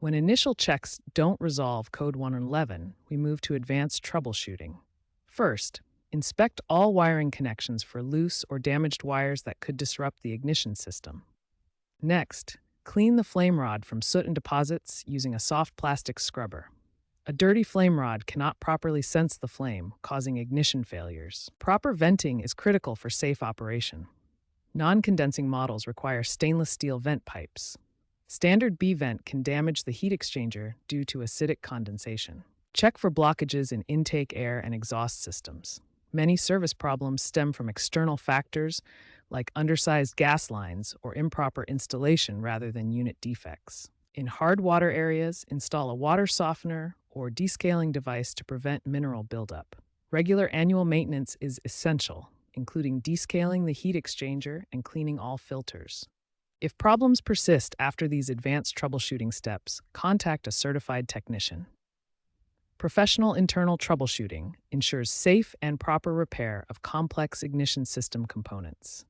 When initial checks don't resolve code 111, we move to advanced troubleshooting. First, inspect all wiring connections for loose or damaged wires that could disrupt the ignition system. Next, clean the flame rod from soot and deposits using a soft plastic scrubber. A dirty flame rod cannot properly sense the flame, causing ignition failures. Proper venting is critical for safe operation. Non-condensing models require stainless steel vent pipes. Standard B vent can damage the heat exchanger due to acidic condensation. Check for blockages in intake air and exhaust systems. Many service problems stem from external factors like undersized gas lines or improper installation rather than unit defects. In hard water areas, install a water softener or descaling device to prevent mineral buildup. Regular annual maintenance is essential, including descaling the heat exchanger and cleaning all filters. If problems persist after these advanced troubleshooting steps, contact a certified technician. Professional internal troubleshooting ensures safe and proper repair of complex ignition system components.